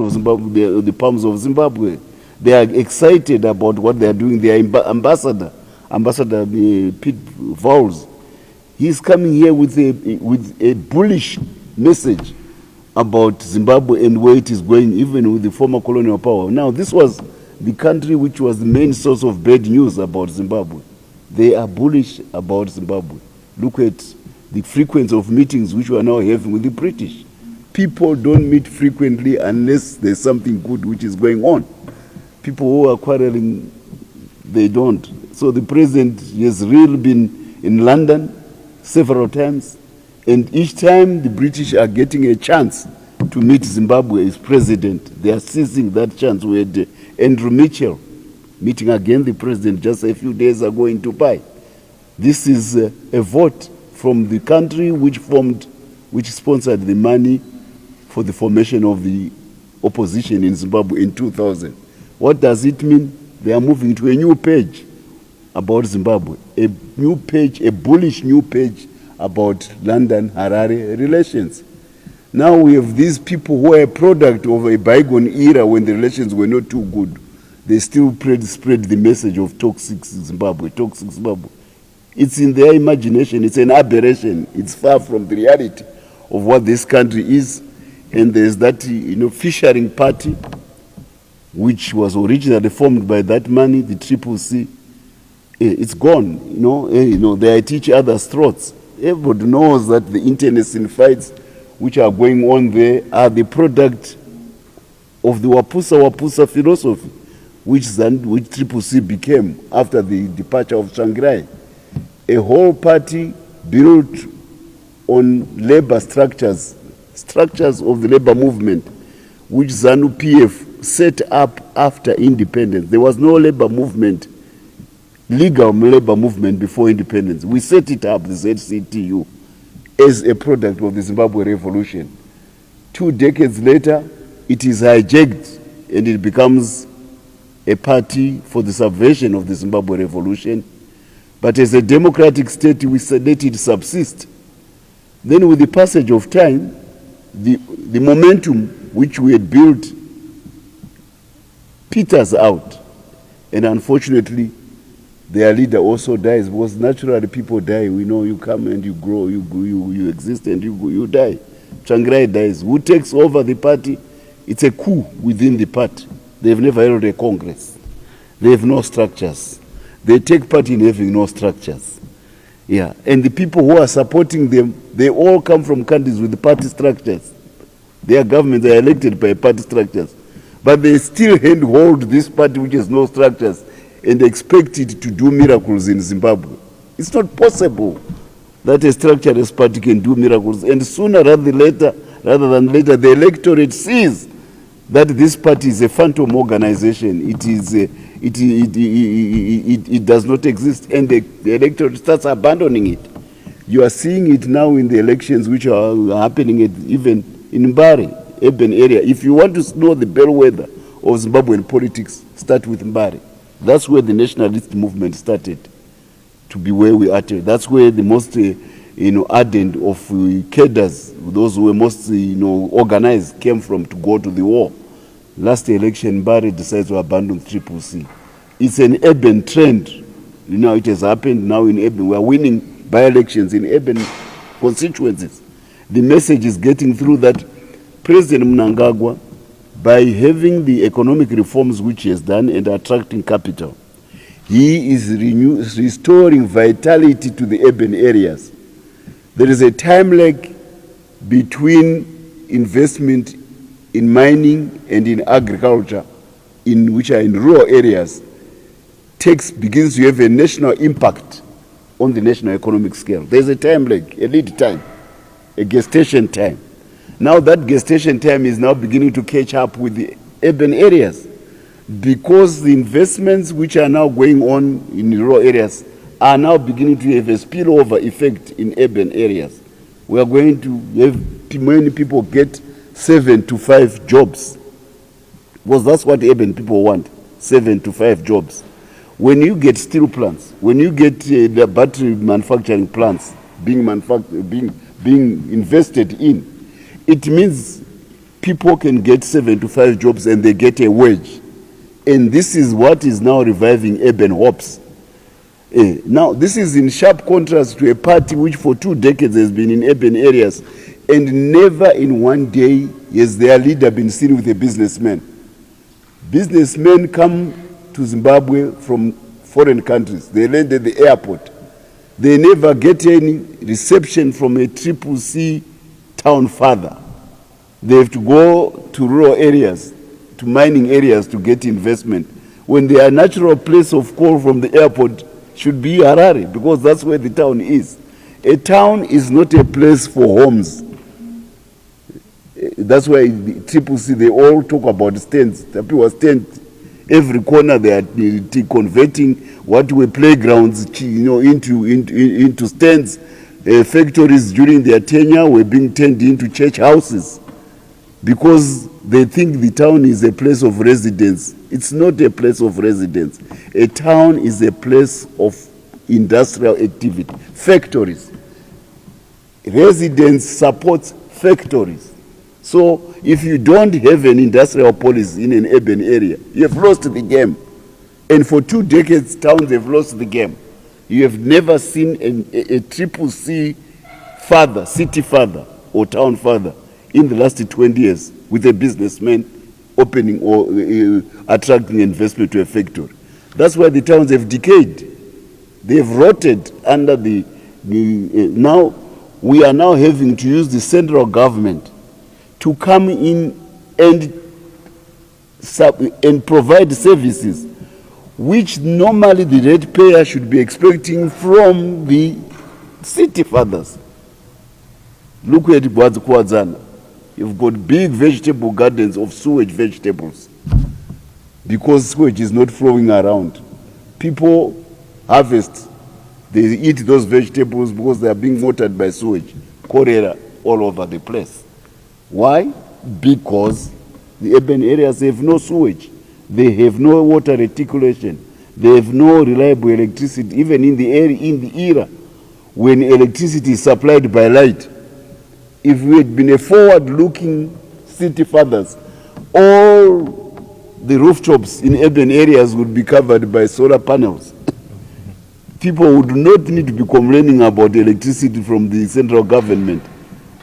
of Zimbabwe, the palms of Zimbabwe. They are excited about what they are doing. Their Ambassador Pete Vowles, he's coming here with a bullish message about Zimbabwe and where it is going, even with the former colonial power. Now, this was the country which was the main source of bad news about Zimbabwe. They are bullish about Zimbabwe. Look at the frequency of meetings which we are now having with the British. People don't meet frequently unless there's something good which is going on. People who are quarreling, they don't. So the president has really been in London several times, and each time the British are getting a chance to meet Zimbabwe as president, they are seizing that chance. We had Andrew Mitchell meeting again the president just a few days ago in Dubai. This is a vote from the country which sponsored the money for the formation of the opposition in Zimbabwe in 2000. What does it mean? They are moving to a new page about Zimbabwe, a new page, a bullish new page about London-Harare relations. Now we have these people who are a product of a bygone era when the relations were not too good. They still spread the message of toxic Zimbabwe, toxic Zimbabwe. It's in their imagination. It's an aberration. It's far from the reality of what this country is. And there's that, fishering party, which was originally formed by that money, the CCC. It's gone. They are at each other's throats. Everybody knows that the internecine fights which are going on there are the product of the Wapusa philosophy, which CCC became after the departure of Tsvangirai. A whole party built on labor structures of the labor movement, which ZANU-PF set up after independence. There was no labor movement, legal labor movement before independence. We set it up, the ZCTU, as a product of the Zimbabwe Revolution. 2 decades later, it is hijacked and it becomes a party for the subversion of the Zimbabwe Revolution. But as a democratic state, we let it subsist. Then with the passage of time, the momentum which we had built peters out. And unfortunately, their leader also dies, because naturally people die. We know you come and you grow, you exist and you die. Tsvangirai dies. Who takes over the party? It's a coup within the party. They've never held a congress. They have no structures. They take part in having no structures. Yeah, and the people who are supporting them, they all come from countries with party structures. Their governments are elected by party structures. But they still handhold this party which has no structures and expect it to do miracles in Zimbabwe. It's not possible that a structureless party can do miracles. And sooner rather than later, the electorate sees that this party is a phantom organization. It does not exist, and the electorate starts abandoning it. You are seeing it now in the elections which are happening even in Mbare, urban area. If you want to know the bellwether of Zimbabwean politics, start with Mbare. That's where the nationalist movement started to be where we are today. That's where the most ardent of cadres, those who were most organized, came from to go to the war. Last election, Mbare decides to abandon CCC. It's an urban trend. It has happened now in urban. We are winning by-elections in urban constituencies. The message is getting through that President Mnangagwa, by having the economic reforms which he has done and attracting capital, he is restoring vitality to the urban areas. There is a time lag between investment in mining and in agriculture, which are in rural areas, begins to have a national impact on the national economic scale. There's a time lag, a lead time, a gestation time. Now that gestation time is now beginning to catch up with the urban areas, because the investments which are now going on in rural areas are now beginning to have a spillover effect in urban areas. We are going to have many people get 7 to 5 jobs, because that's what urban people want, 7 to 5 jobs. When you get steel plants, when you get the battery manufacturing plants being invested in, it means people can get 7 to 5 jobs and they get a wage. And this is what is now reviving urban hopes. Now, this is in sharp contrast to a party which for 2 decades has been in urban areas, and never in one day has their leader been seen with a businessman. Businessmen come to Zimbabwe from foreign countries. They land at the airport. They never get any reception from a CCC town father. They have to go to rural areas, to mining areas to get investment, when their natural place of call from the airport should be Harare, because that's where the town is. A town is not a place for homes. That's why the CCC, they all talk about stands. The people stand every corner. They are converting what were playgrounds, into stands. Factories during their tenure were being turned into church houses, because they think the town is a place of residence. It's not a place of residence. A town is a place of industrial activity. Factories. Residence supports factories. So if you don't have an industrial policy in an urban area, you have lost the game. And for 2 decades, towns have lost the game. You have never seen a CCC father, city father or town father in the last 20 years with a businessman opening or attracting investment to a factory. That's why the towns have decayed. They have rotted under now we are now having to use the central government to come in and provide services which normally the ratepayer should be expecting from the city fathers. Look at Kwazana. You've got big vegetable gardens of sewage vegetables because sewage is not flowing around. People harvest, they eat those vegetables because they are being watered by sewage. Cholera all over the place. Why? Because the urban areas have no sewage. They have no water reticulation. They have no reliable electricity, even in the era when electricity is supplied by light. If we had been a forward-looking city fathers, all the rooftops in urban areas would be covered by solar panels. People would not need to be complaining about electricity from the central government.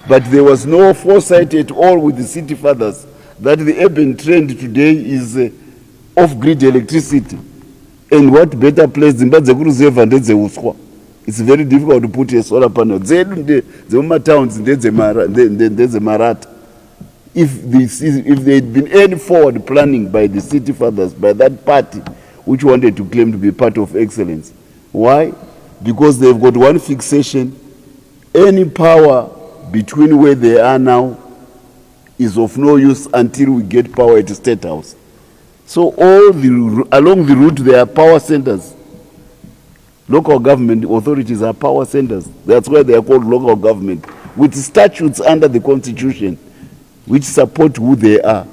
But there was no foresight at all with the city fathers that the urban trend today is off-grid electricity. And what better place than Zimbabwe? It's very difficult to put a solar panel. The towns, there's a marat. If there had been any forward planning by the city fathers, by that party, which wanted to claim to be part of excellence. Why? Because they've got one fixation. Any power between where they are now is of no use until we get power at the State House. So along the route there are power centers. Local government authorities are power centers. That's why they are called local government, with statutes under the Constitution which support who they are.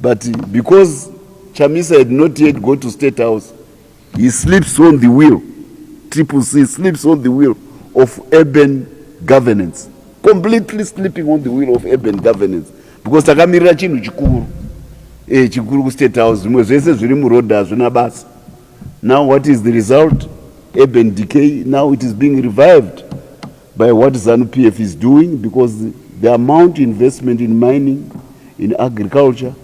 But because Chamisa had not yet got to State House, he sleeps on the wheel. CCC sleeps on the wheel of urban governance. Completely sleeping on the wheel of urban governance. Because takamirira chinhu chikuru. Chikuru ku State House. Now what is the result? Urban decay. Now it is being revived by what ZANU-PF is doing, because the amount of investment in mining, in agriculture,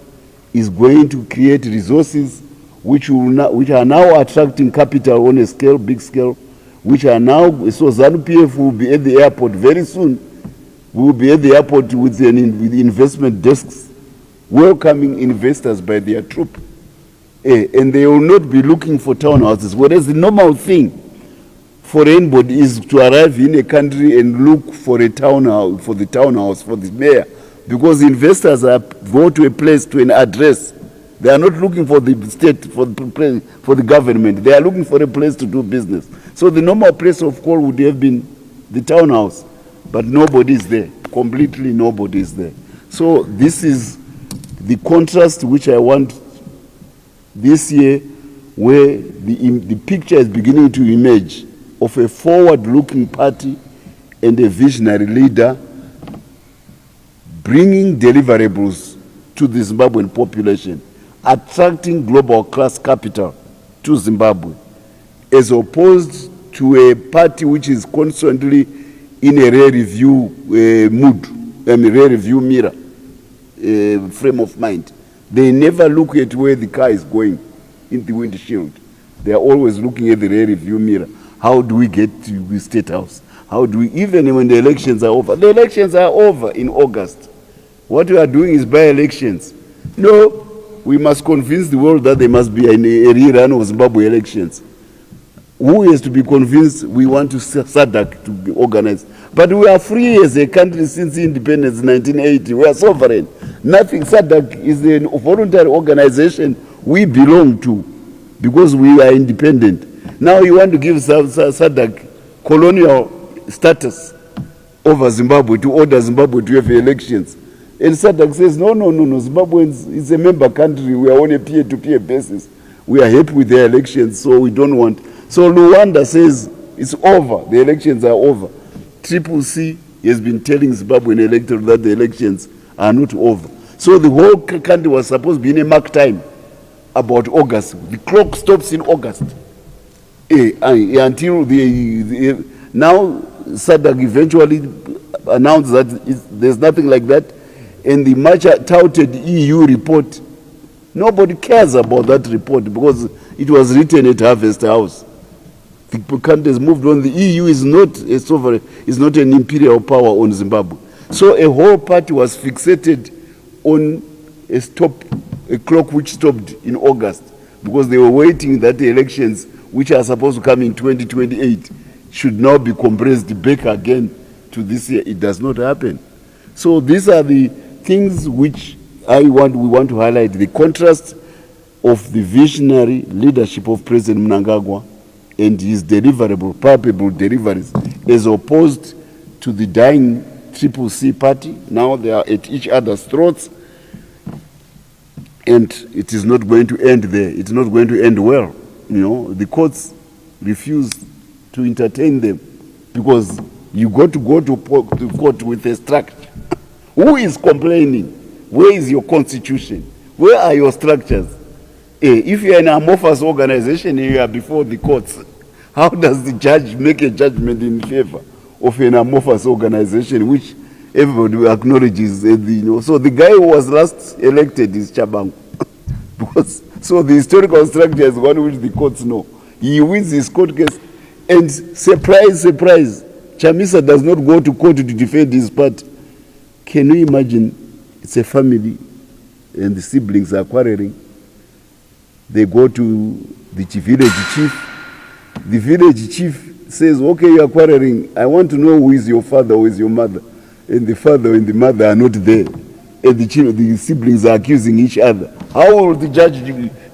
is going to create resources which are now attracting capital on a scale, big scale, which are now, so ZANU-PF will be at the airport very soon. We will be at the airport with investment desks, welcoming investors by their troop. And they will not be looking for townhouses, whereas the normal thing for anybody is to arrive in a country and look for a townhouse, for the mayor, because investors go to a place, to an address. They are not looking for the state, for the government. They are looking for a place to do business. So the normal place of call would have been the townhouse, but nobody is there. Completely nobody is there. So this is the contrast which I want this year, where the picture is beginning to emerge of a forward-looking party and a visionary leader bringing deliverables to the Zimbabwean population, attracting global class capital to Zimbabwe, as opposed to a party which is constantly in a rear review mood, rear review mirror frame of mind. They never look at where the car is going in the windshield. They are always looking at the rear review mirror. How do we get to the State House? How do we, even when the elections are over? The elections are over in August. What we are doing is by-elections. No, we must convince the world that there must be a rerun of Zimbabwe elections. Who is to be convinced we want to SADC to be organized? But we are free as a country since independence in 1980. We are sovereign. Nothing. SADC is a voluntary organization we belong to because we are independent. Now you want to give SADC colonial status over Zimbabwe, to order Zimbabwe to have elections. And SADC says, no, Zimbabwe is a member country. We are on a peer-to-peer basis. We are happy with the elections, so we don't want. So Luanda says it's over. The elections are over. CCC has been telling Zimbabwean electorate that the elections are not over. So the whole country was supposed to be in a mark time about August. The clock stops in August. Until now SADC eventually announced that there's nothing like that. And the much touted EU report, nobody cares about that report because it was written at Harvest House. The country has moved on. The EU is not a sovereign, is not an imperial power on Zimbabwe. So a whole party was fixated on a clock which stopped in August because they were waiting that the elections, which are supposed to come in 2028, should now be compressed back again to this year. It does not happen. So these are the things which we want to highlight, the contrast of the visionary leadership of President Mnangagwa and his deliverable, palpable deliveries, as opposed to the dying CCC party. Now they are at each other's throats, and it is not going to end there. It's not going to end well. You know, the courts refuse to entertain them because you got to go to court with a structure. Who is complaining? Where is your constitution? Where are your structures? If you are an amorphous organization and you are before the courts, how does the judge make a judgment in favor of an amorphous organization which everybody acknowledges? So the guy who was last elected is Chabangu. Because, so the historical structure is one which the courts know. He wins his court case, and surprise, surprise, Chamisa does not go to court to defend his party. Can you imagine? It's a family, and the siblings are quarreling. They go to the village chief. The village chief says, okay, you are quarreling. I want to know who is your father, who is your mother. And the father and the mother are not there. And the siblings are accusing each other. How will the judge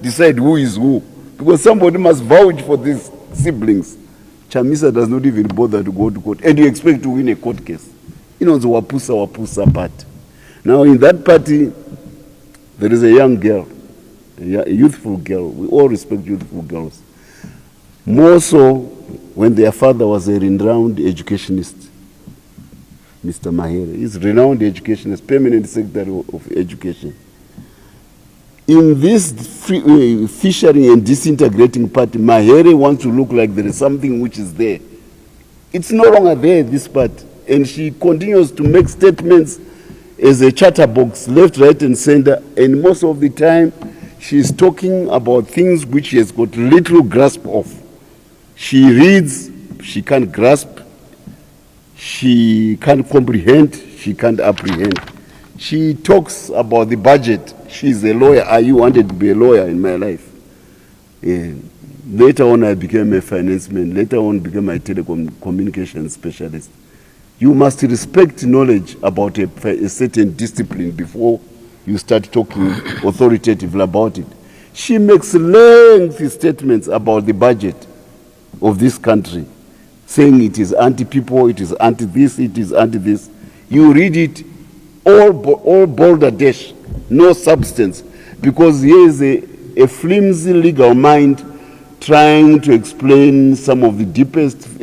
decide who is who? Because somebody must vouch for these siblings. Chamisa does not even bother to go to court. And you expect to win a court case. You know, the Wapusa party. Now in that party, there is a young girl, a youthful girl. We all respect youthful girls. More so when their father was a renowned educationist, Mr. Mahere. He's a renowned educationist, permanent secretary of education. In this fissuring and disintegrating party, Mahere wants to look like there is something which is there. It's no longer there, this part. And she continues to make statements as a chatterbox, left, right, and center. And most of the time, she's talking about things which she has got little grasp of. She reads, she can't grasp, she can't comprehend, she can't apprehend. She talks about the budget. She's a lawyer. I wanted to be a lawyer in my life. Later on, I became a financeman. Later on, became a telecommunications specialist. You must respect knowledge about a certain discipline before you start talking authoritatively about it. She makes lengthy statements about the budget of this country, saying it is anti-people, it is anti-this, it is anti-this. You read it, all boulder dash, no substance, because here is a flimsy legal mind trying to explain some of the deepest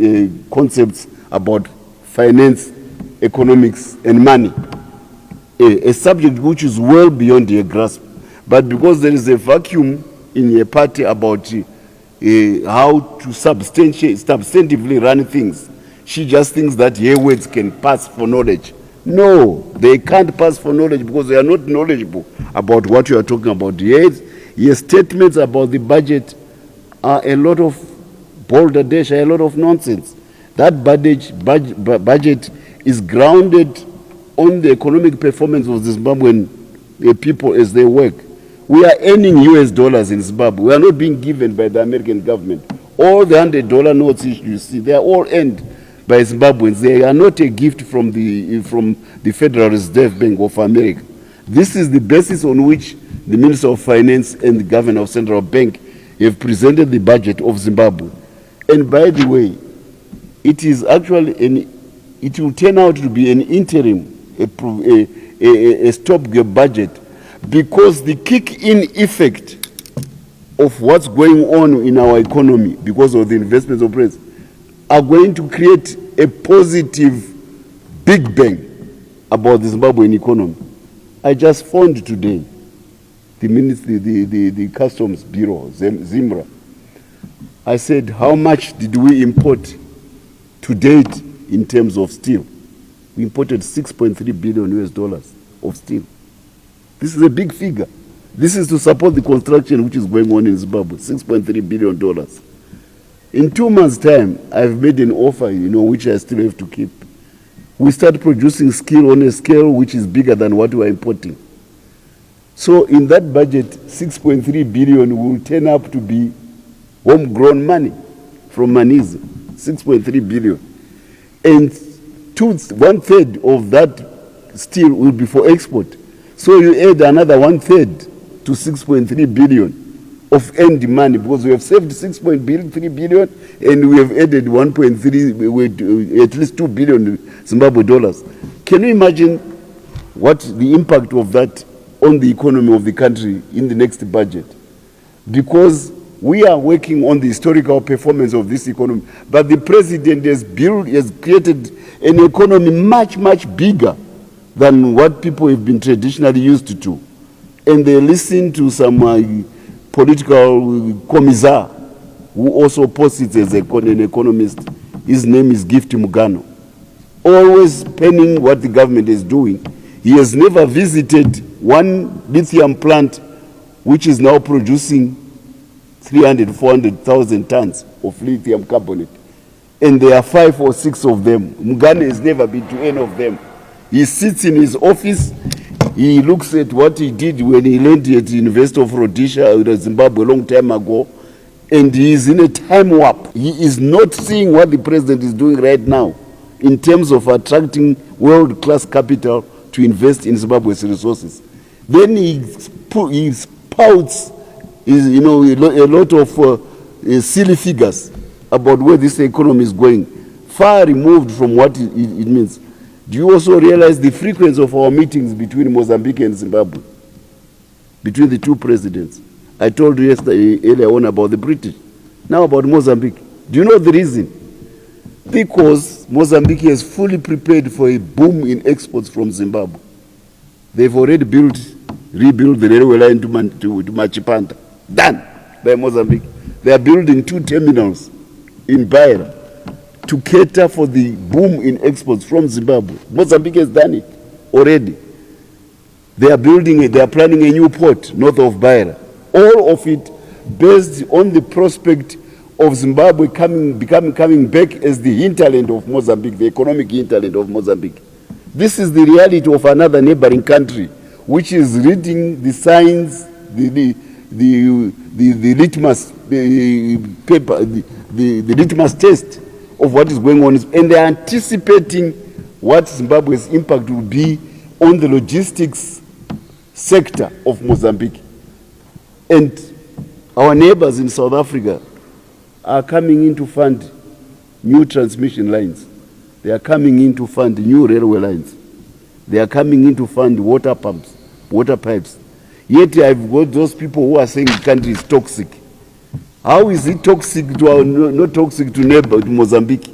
concepts about finance, economics, and money. a subject which is well beyond your grasp. But because there is a vacuum in your party about how to substantively run things, she just thinks that her words can pass for knowledge. No, they can't pass for knowledge because they are not knowledgeable about what you are talking about. Yes, your statements about the budget are a lot of balderdash, a lot of nonsense. That budget is grounded on the economic performance of the Zimbabwean people as they work. We are earning US dollars in Zimbabwe. We are not being given by the American government. All the $100 notes you see, they are all earned by Zimbabweans. They are not a gift from the Federal Reserve Bank of America. This is the basis on which the Minister of Finance and the Governor of Central Bank have presented the budget of Zimbabwe. And by the way, it is actually it will turn out to be an interim, a stopgap budget, because the kick-in effect of what's going on in our economy because of the investments of president are going to create a positive big bang about the Zimbabwean economy. I just phoned today the Customs Bureau, ZIMRA. I said, how much did we import to date in terms of steel? We imported $6.3 billion US dollars of steel. This is a big figure. This is to support the construction which is going on in Zimbabwe, $6.3 billion. In 2 months' time, I've made an offer, which I still have to keep. We start producing steel on a scale which is bigger than what we are importing. So in that budget, 6.3 billion will turn up to be homegrown money from Maniz, 6.3 billion. And 1/3 of that steel will be for export. So you add another 1/3 to 6.3 billion of earned money, because we have saved 6.3 billion and we have added 1.3, at least 2 billion Zimbabwe dollars. Can you imagine what the impact of that on the economy of the country in the next budget? Because we are working on the historical performance of this economy, but the president has created an economy much, much bigger than what people have been traditionally used to. And they listen to some political commissar who also posits as an economist. His name is Gift Mugano. Always penning what the government is doing. He has never visited one lithium plant which is now producing 400,000 tons of lithium carbonate. And there are 5 or 6 of them. Mugano has never been to any of them. He sits in his office, he looks at what he did when he landed at the University of Rhodesia in Zimbabwe a long time ago, and he is in a time warp. He is not seeing what the president is doing right now in terms of attracting world-class capital to invest in Zimbabwe's resources. Then he spouts a lot of silly figures about where this economy is going, far removed from what it means. Do you also realize the frequency of our meetings between Mozambique and Zimbabwe, between the two presidents? I told you earlier on about the British. Now about Mozambique. Do you know the reason? Because Mozambique is fully prepared for a boom in exports from Zimbabwe. They've already rebuilt the railway line to Machipanta. Done by Mozambique. They are building 2 terminals in Beira to cater for the boom in exports from Zimbabwe. Mozambique has done it already. They are planning a new port north of Beira. All of it based on the prospect of Zimbabwe coming back as the hinterland of Mozambique, the economic hinterland of Mozambique. This is the reality of another neighboring country, which is reading the signs, the litmus paper, the litmus test of what is going on, and they are anticipating what Zimbabwe's impact will be on the logistics sector of Mozambique. And our neighbors in South Africa are coming in to fund new transmission lines. They are coming in to fund new railway lines. They are coming in to fund water pumps, water pipes. Yet I've got those people who are saying the country is toxic. How is it toxic not toxic to neighbor, to Mozambique?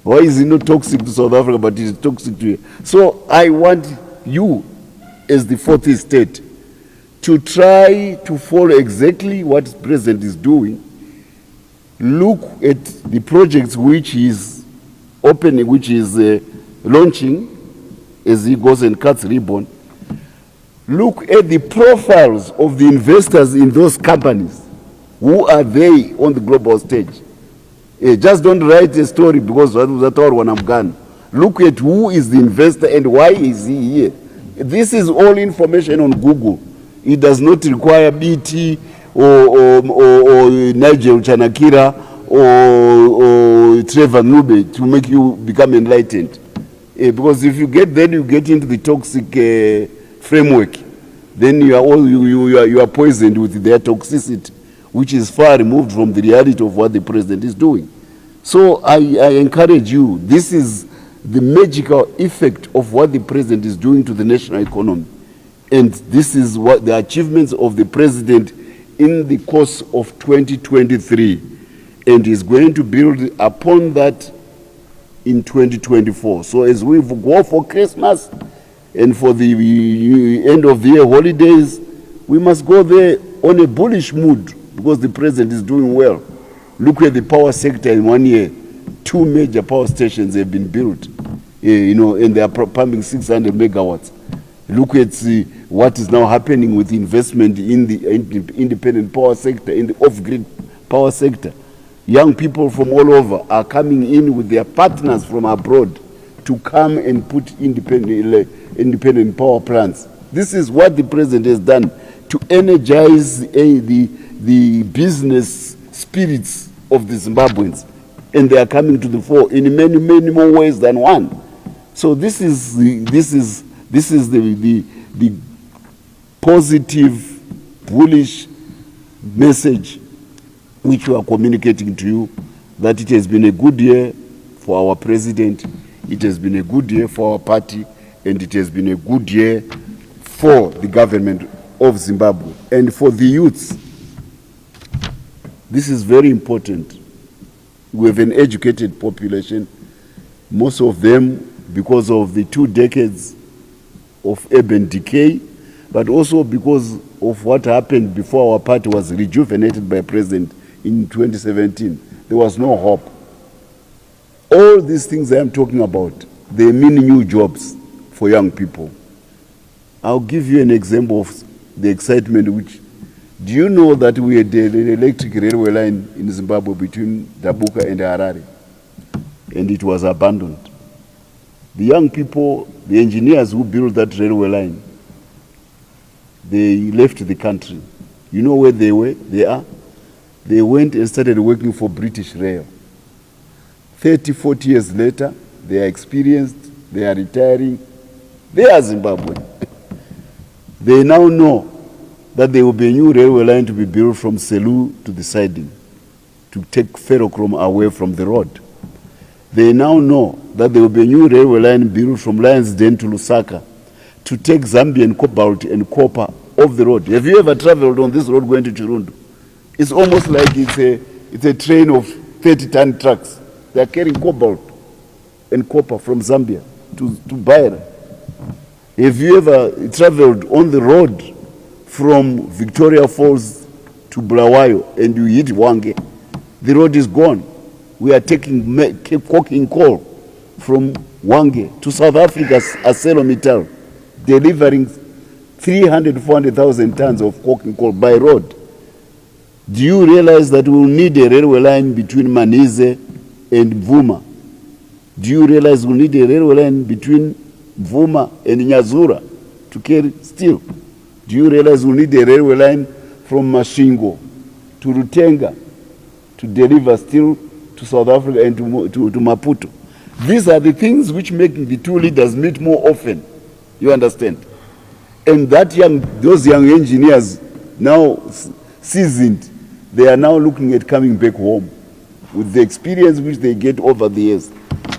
Why is it not toxic to South Africa, but it is toxic to you? So I want you as the fourth estate to try to follow exactly what the president is doing. Look at the projects which he is opening, which is launching as he goes and cuts ribbon. Look at the profiles of the investors in those companies. Who are they on the global stage? Just don't write a story because that's all when I'm gone. Look at who is the investor and why is he here. This is all information on Google. It does not require BT or Nigel Chanakira or Trevor Nube to make you become enlightened. Because if you get then you get into the toxic framework, then you are poisoned with their toxicity, which is far removed from the reality of what the president is doing. So I encourage you, this is the magical effect of what the president is doing to the national economy. And this is what the achievements of the president in the course of 2023. And he's going to build upon that in 2024. So as we go for Christmas and for the end of the year holidays, we must go there on a bullish mood because the president is doing well. Look at the power sector in 1 year. 2 major power stations have been built, and they are pumping 600 megawatts. Look at what is now happening with investment in the independent power sector, in the off-grid power sector. Young people from all over are coming in with their partners from abroad to come and put independent power plants. This is what the president has done to energize the business spirits of the Zimbabweans, and they are coming to the fore in many, many more ways than one. So this is the positive, bullish message which we are communicating to you, that it has been a good year for our president, it has been a good year for our party, and it has been a good year for the government of Zimbabwe. And for the youths, this is very important. We have an educated population, most of them because of the 2 decades of urban decay, but also because of what happened before our party was rejuvenated by President in 2017. There was no hope. All these things I am talking about, they mean new jobs for young people. I'll give you an example of the excitement which, do you know that we had an electric railway line in Zimbabwe between Dabuka and Harare, and it was abandoned? The young people, the engineers who built that railway line, they left the country. You know where they were? They are. They went and started working for British Rail. 30, 40 years later, they are experienced, they are retiring, they are Zimbabwean. They now know that there will be a new railway line to be built from Selu to the siding to take ferrochrome away from the road. They now know that there will be a new railway line built from Lions Den to Lusaka to take Zambian cobalt and copper off the road. Have you ever traveled on this road going to Chirundu? It's almost like it's a train of 30-ton trucks. They are carrying cobalt and copper from Zambia to Beira. Have you ever traveled on the road from Victoria Falls to Bulawayo and you hit Wange? The road is gone. We are coking coal from Wange to South Africa's ArcelorMittal, delivering 300,000 to 400,000 tons of coking coal by road. Do you realize that we will need a railway line between Manize and Mvuma? Do you realize we need a railway line between Mvuma and Nyazura to carry steel? Do you realize we need a railway line from Mashingo to Rutenga to deliver steel to South Africa and to Maputo? These are the things which make the two leaders meet more often. You understand? And those young engineers, now seasoned, they are now looking at coming back home with the experience which they get over the years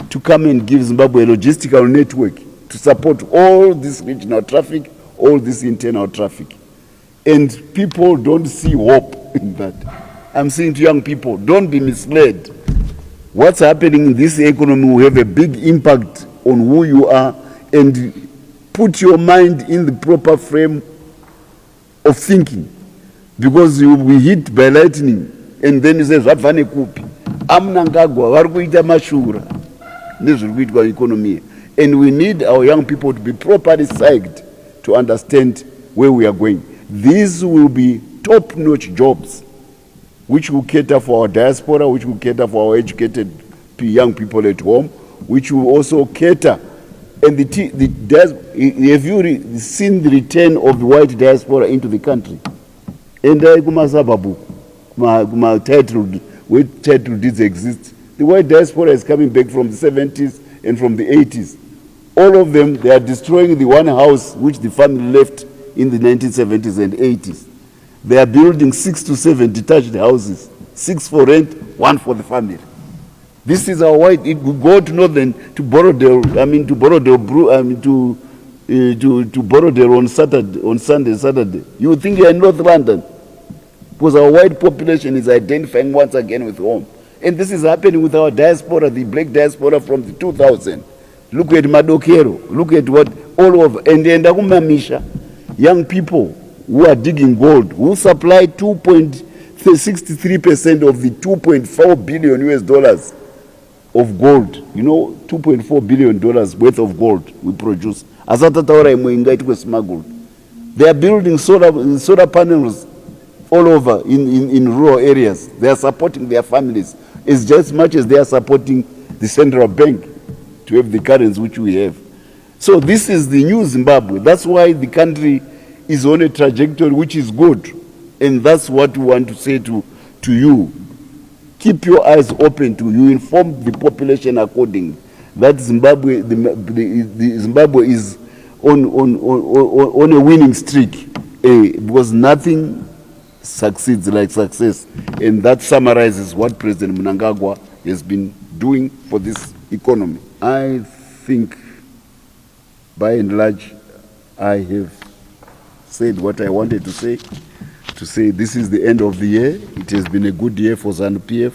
to come and give Zimbabwe a logistical network to support all this regional traffic, all this internal traffic. And people don't see hope in that. I'm saying to young people, don't be misled. What's happening in this economy will have a big impact on who you are, and put your mind in the proper frame of thinking, because you will be hit by lightning and then you say zvabva nekupi amnangagwa vari kuita mashura nezviri kuitwa economy, and we need our young people to be properly psyched to understand where we are going. These will be top-notch jobs which will cater for our diaspora, which will cater for our educated young people at home, which will also cater. And have you seen the return of the white diaspora into the country? And where title deeds exist, the white diaspora is coming back from the 70s and from the 80s. All of them, they are destroying the one house which the family left in the 1970s and 80s. They are building 6 to 7 detached houses, 6 for rent, 1 for the family. This is our white. If we go to Northern to Borrowdale, to Borrowdale on Saturday, on Sunday, Saturday, you would think you're in North London, because our white population is identifying once again with home. And this is happening with our diaspora, the black diaspora from the 2000. Look at Madokero, look at what all over, and Kumamisha, young people who are digging gold, who supply 2.63% of the 2.4 billion US dollars of gold. You know, $2.4 billion worth of gold we produce. It was smuggled. They are building solar panels all over in rural areas. They are supporting their families. It's just as much as they are supporting the central bank to have the currency which we have. So this is the new Zimbabwe. That's why the country is on a trajectory which is good. And that's what we want to say to you. Keep your eyes open to you, inform the population accordingly. That Zimbabwe, the Zimbabwe is on a winning streak, because nothing succeeds like success. And that summarizes what President Mnangagwa has been doing for this economy. I think, by and large, I have said what I wanted to say this is the end of the year. It has been a good year for ZANU-PF.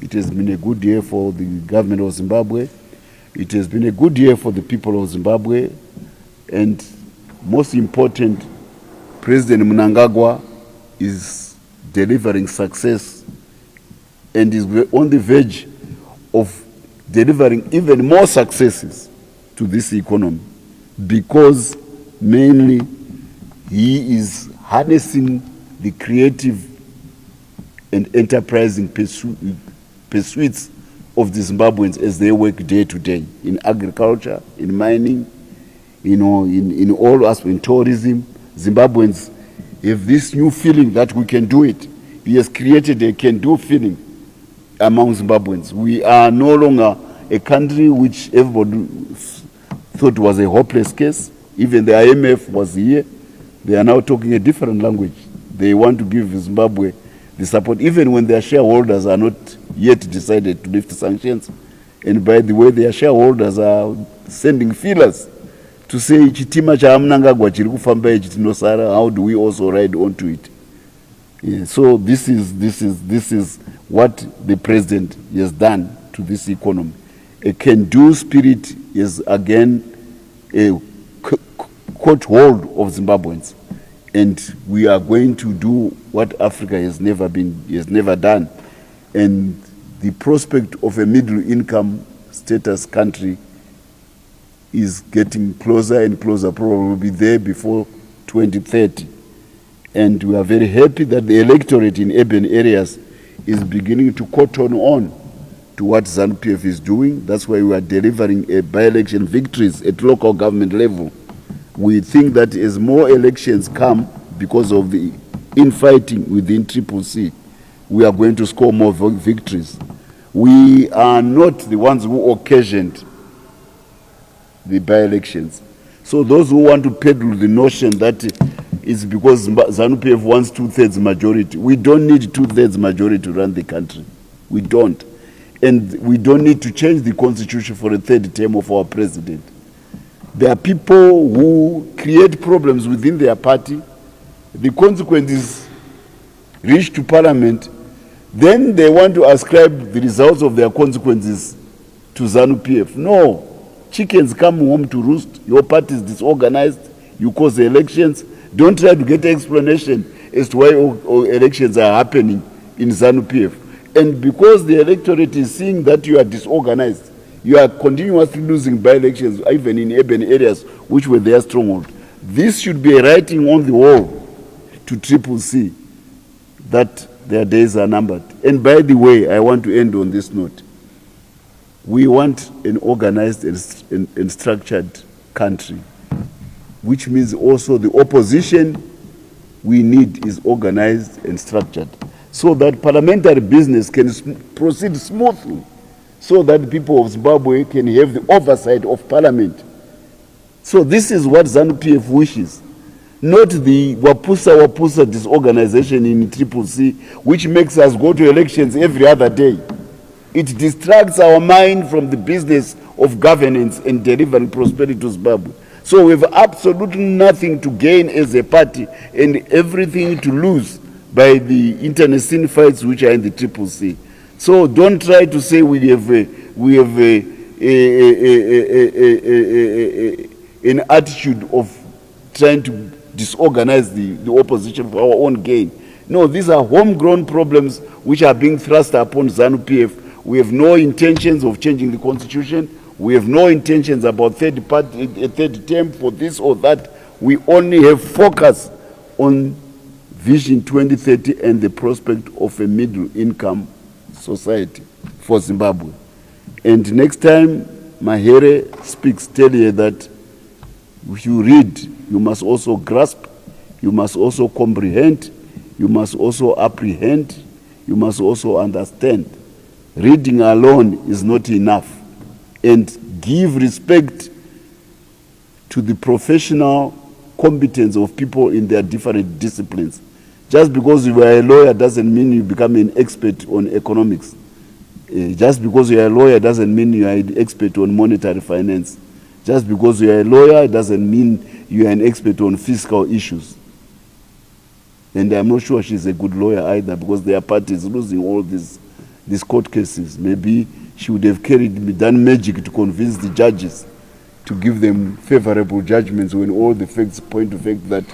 It has been a good year for the government of Zimbabwe. It has been a good year for the people of Zimbabwe. And most important, President Mnangagwa is delivering success and is on the verge of delivering even more successes to this economy, because mainly he is harnessing the creative and enterprising pursuits of the Zimbabweans as they work day to day in agriculture, in mining, in all aspects, in tourism. Zimbabweans have this new feeling that we can do it. He has created a can-do feeling among Zimbabweans. We are no longer a country which everybody thought was a hopeless case. Even the IMF was here. They are now talking a different language. They want to give Zimbabwe the support, even when their shareholders are not yet decided to lift sanctions. And by the way, their shareholders are sending feelers to say, chitima cha Mnangagwa chiri kufamba ichi tinosara, how do we also ride onto it? Yeah, so this is what the president has done to this economy. A can-do spirit is again a caught hold of Zimbabweans, and we are going to do what Africa has never done. And the prospect of a middle-income status country is getting closer and closer, probably will be there before 2030. And we are very happy that the electorate in urban areas is beginning to cotton on to what ZANU-PF is doing. That's why we are delivering by-election victories at local government level. We think that as more elections come, because of the infighting within CCC, we are going to score more victories. We are not the ones who occasioned the by-elections. So those who want to peddle the notion that it's because ZANU-PF wants 2/3 majority. We don't need 2/3 majority to run the country. We don't. And we don't need to change the constitution for a third term of our president. There are people who create problems within their party. The consequences reach to parliament. Then they want to ascribe the results of their consequences to ZANU-PF. No. Chickens come home to roost. Your party is disorganized. You cause the elections. Don't try to get an explanation as to why all elections are happening in ZANU-PF. And because the electorate is seeing that you are disorganized, you are continuously losing by-elections, even in urban areas which were their stronghold. This should be a writing on the wall to CCC that their days are numbered. And by the way, I want to end on this note. We want an organized and structured country, which means also the opposition we need is organized and structured, so that parliamentary business can proceed smoothly, so that the people of Zimbabwe can have the oversight of parliament. So this is what ZANU-PF wishes, not the Wapusa disorganization in CCC, which makes us go to elections every other day. It distracts our mind from the business of governance and delivering prosperity to Zimbabwe. So we have absolutely nothing to gain as a party and everything to lose by the internecine fights which are in the CCC. So don't try to say we have an attitude of trying to disorganize the opposition for our own gain. No, these are homegrown problems which are being thrust upon ZANU-PF. We have no intentions of changing the constitution. We have no intentions about a third term for this or that. We only have focus on Vision 2030 and the prospect of a middle-income society for Zimbabwe. And next time Mahere speaks, tell you that if you read, you must also grasp, you must also comprehend, you must also apprehend, you must also understand. Reading alone is not enough. And give respect to the professional competence of people in their different disciplines. Just because you are a lawyer doesn't mean you become an expert on economics. Just because you are a lawyer doesn't mean you are an expert on monetary finance. Just because you are a lawyer doesn't mean you are an expert on fiscal issues. And I'm not sure she's a good lawyer either, because their party is losing all these court cases. Maybe she would have done magic to convince the judges to give them favorable judgments when all the facts point to the fact that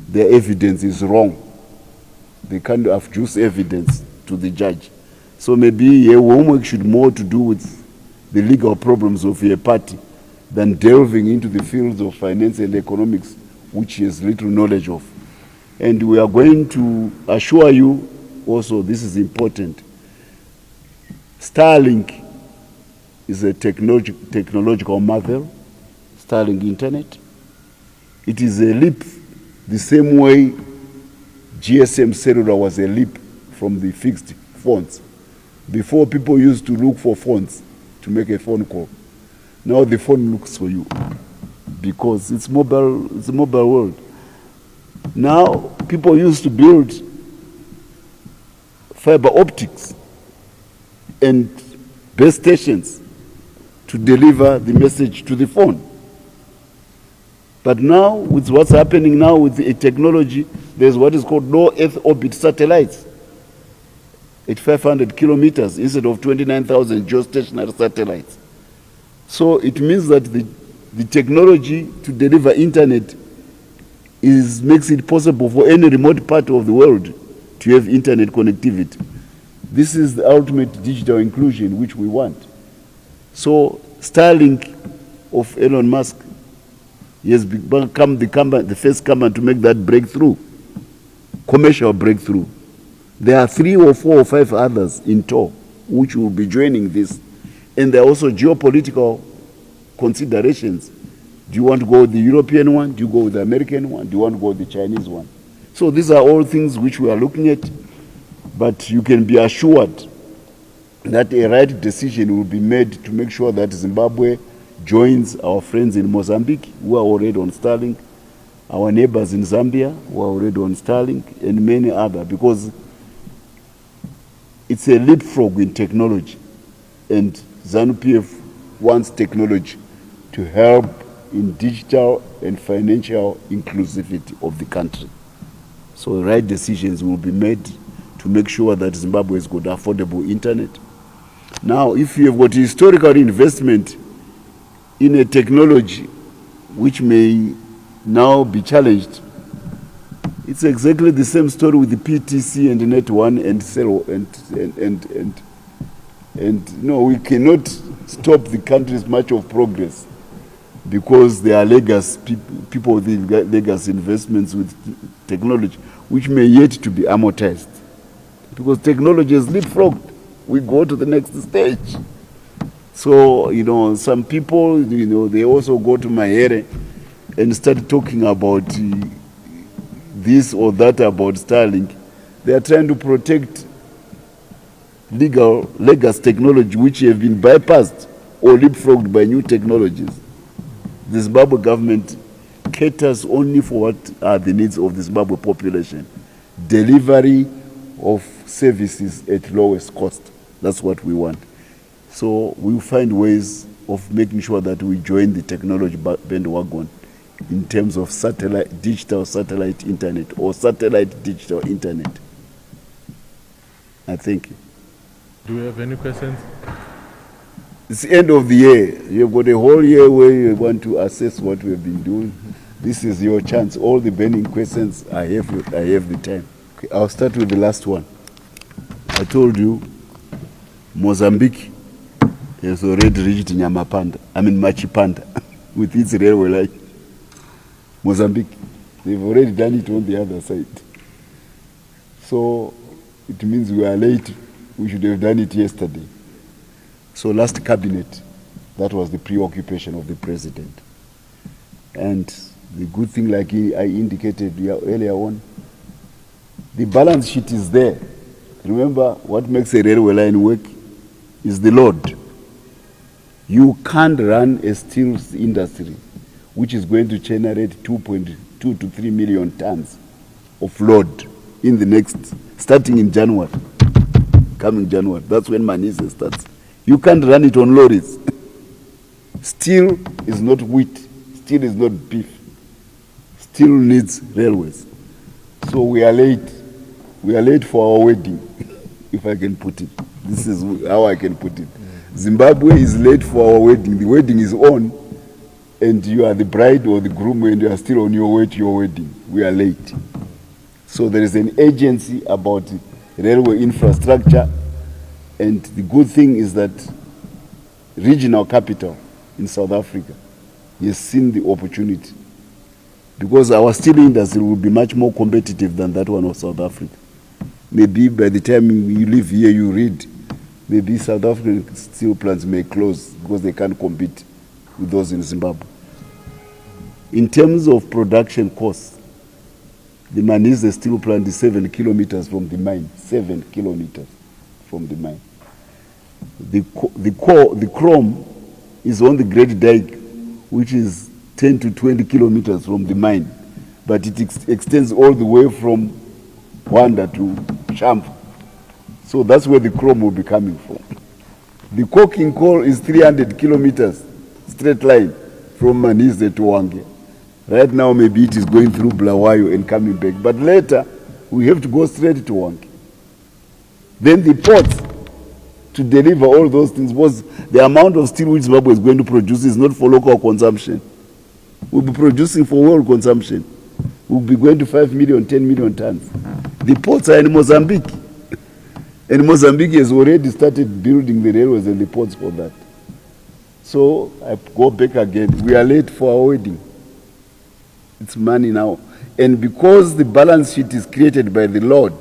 their evidence is wrong. They can't adduce evidence to the judge. So maybe your homework should more to do with the legal problems of your party than delving into the fields of finance and economics, which he has little knowledge of. And we are going to assure you also, this is important. Starlink is a technological marvel, Starlink internet. It is a leap the same way GSM cellular was a leap from the fixed phones. Before, people used to look for phones to make a phone call. Now the phone looks for you because it's mobile, it's a mobile world. Now people used to build fiber optics and base stations to deliver the message to the phone. But now, with what's happening now with the technology, there's what is called low Earth orbit satellites at 500 kilometers instead of 29,000 geostationary satellites. So it means that the technology to deliver internet makes it possible for any remote part of the world to have internet connectivity. This is the ultimate digital inclusion which we want. So Starlink of Elon Musk, he has become the first company to make that breakthrough, commercial breakthrough. There are 3 or 4 or 5 others in tow which will be joining this. And there are also geopolitical considerations. Do you want to go with the European one? Do you go with the American one? Do you want to go with the Chinese one? So these are all things which we are looking at, but you can be assured that a right decision will be made to make sure that Zimbabwe joins our friends in Mozambique who are already on Starlink, our neighbors in Zambia who are already on Starlink, and many others, because it's a leapfrog in technology, and ZANU-PF wants technology to help in digital and financial inclusivity of the country. So right decisions will be made to make sure that Zimbabwe has got affordable internet. Now, if you have got historical investment in a technology which may now be challenged. It's exactly the same story with the PTC and the Net 1 and Cell and no, we cannot stop the country's march of progress because there are legacy people with legacy investments with technology which may yet to be amortized. Because technology is leapfrogged. We go to the next stage. So, some people, they also go to Mahere and start talking about this or that about Starlink. They are trying to protect legacy technology which have been bypassed or leapfrogged by new technologies. The Zimbabwe government caters only for what are the needs of the Zimbabwe population. Delivery of services at lowest cost. That's what we want. So we'll find ways of making sure that we join the technology bandwagon in terms of digital satellite internet or satellite digital internet. I thank you. Do we have any questions? It's the end of the year. You've got a whole year where you want to assess what we've been doing. This is your chance. All the burning questions, I have the time. Okay, I'll start with the last one. I told you, Mozambique has already reached Machipanda, with its railway line. Mozambique, they've already done it on the other side. So it means we are late. We should have done it yesterday. So last cabinet, that was the preoccupation of the president. And the good thing, like I indicated earlier on, the balance sheet is there. Remember, what makes a railway line work is the load. You can't run a steel industry which is going to generate 2.2 to 3 million tons of load in the next, starting in January, coming January. That's when Manise starts. You can't run it on lorries. Steel is not wheat. Steel is not beef. Steel needs railways. So we are late. We are late for our wedding, if I can put it. This is how I can put it. Zimbabwe is late for our wedding. The wedding is on, and you are the bride or the groom and you are still on your way to your wedding. We are late. So there is an agency about railway infrastructure, and the good thing is that regional capital in South Africa has seen the opportunity, because our steel industry will be much more competitive than that one of South Africa. Maybe by the time you live here, you read, maybe South African steel plants may close because they can't compete with those in Zimbabwe. In terms of production costs, the Manise steel plant is 7 kilometers from the mine. 7 kilometers from the mine. The chrome is on the Great Dyke, which is 10 to 20 kilometers from the mine, but it extends all the way from Wanda to Shamfu. So that's where the chrome will be coming from. The coking coal is 300 kilometers straight line from Manise to Wange. Right now, maybe it is going through Bulawayo and coming back, but later we have to go straight to Wange. Then the ports to deliver all those things, was the amount of steel which Zimbabwe is going to produce is not for local consumption. We'll be producing for world consumption. We'll be going to 5 million, 10 million tons. The ports are in Mozambique. And Mozambique has already started building the railways and the ports for that. So I go back again. We are late for our wedding. It's money now. And because the balance sheet is created by the Lord,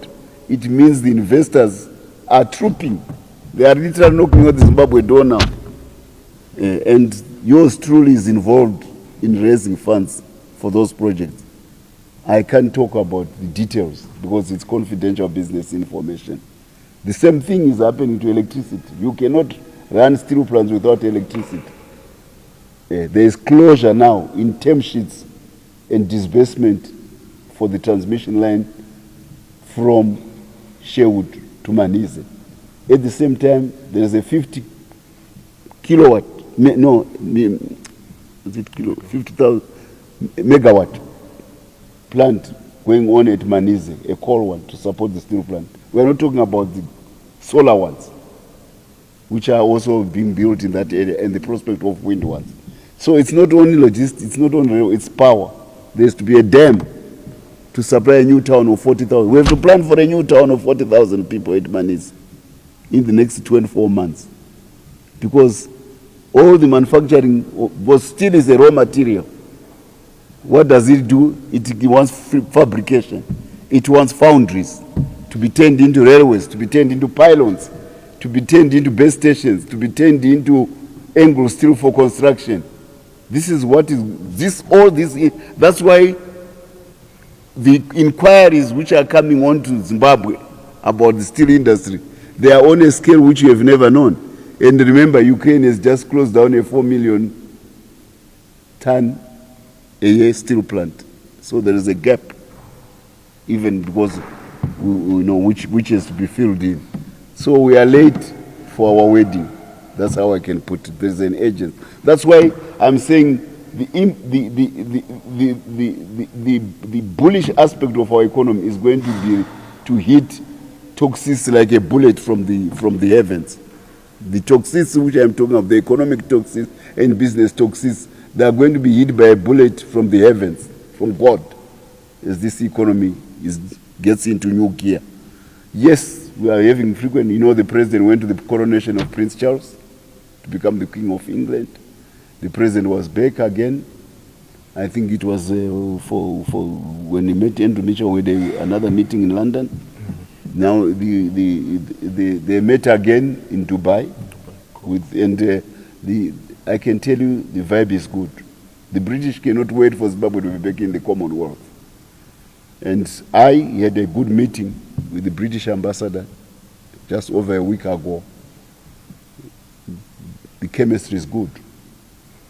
it means the investors are trooping. They are literally knocking at the Zimbabwe door now. And yours truly is involved in raising funds for those projects. I can't talk about the details because it's confidential business information. The same thing is happening to electricity. You cannot run steel plants without electricity. There is closure now in term sheets and disbursement for the transmission line from Sherwood to Manise. At the same time, there is a 50 kilowatt, no, is it 50,000 megawatt plant going on at Manise, a coal one to support the steel plant. We are not talking about the solar ones, which are also being built in that area, and the prospect of wind ones. So it's not only logistics, it's not only rail, it's power. There has to be a dam to supply a new town of 40,000. We have to plan for a new town of 40,000 people at Manis in the next 24 months. Because all the manufacturing was still is a raw material. What does it do? It wants fabrication. It wants foundries to be turned into railways, to be turned into pylons, to be turned into base stations, to be turned into angle steel for construction. This is what is, this, all this, that's why the inquiries which are coming on to Zimbabwe about the steel industry, they are on a scale which you have never known. And remember, Ukraine has just closed down a 4 million ton a year steel plant. So there is a gap, even because we know which has to be filled in. So we are late for our wedding. That's how I can put it. There's an agent. That's why I'm saying the bullish aspect of our economy is going to be to hit toxins like a bullet from the heavens. The toxins which I'm talking of, the economic toxins and business toxins, they are going to be hit by a bullet from the heavens, from God, as this economy gets into new gear. Yes, we are having frequent, the president went to the coronation of Prince Charles to become the King of England. The president was back again. I think it was for when he met Indonesia with another meeting in London. Now they met again in Dubai, I can tell you the vibe is good. The British cannot wait for Zimbabwe to be back in the Commonwealth. And I had a good meeting with the British ambassador just over a week ago. The chemistry is good.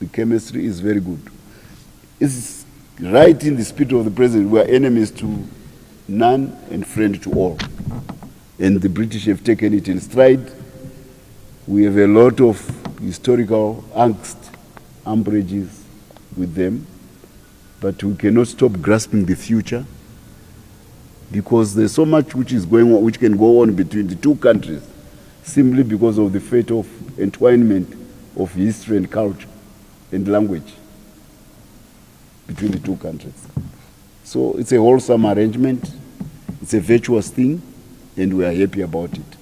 The chemistry is very good. It's right in the spirit of the president. We are enemies to none and friend to all. And the British have taken it in stride. We have a lot of historical angst, umbrages with them, but we cannot stop grasping the future because there's so much which is going on, which can go on between the two countries simply because of the fate of entwinement of history and culture and language between the two countries. So it's a wholesome arrangement, it's a virtuous thing, and we are happy about it.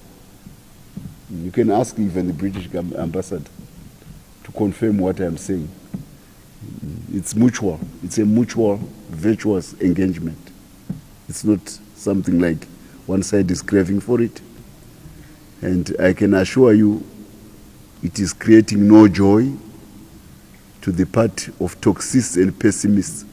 You can ask even the British ambassador to confirm what I'm saying. It's mutual. It's a mutual, virtuous engagement. It's not something like one side is craving for it. And I can assure you, it is creating no joy to the part of toxists and pessimists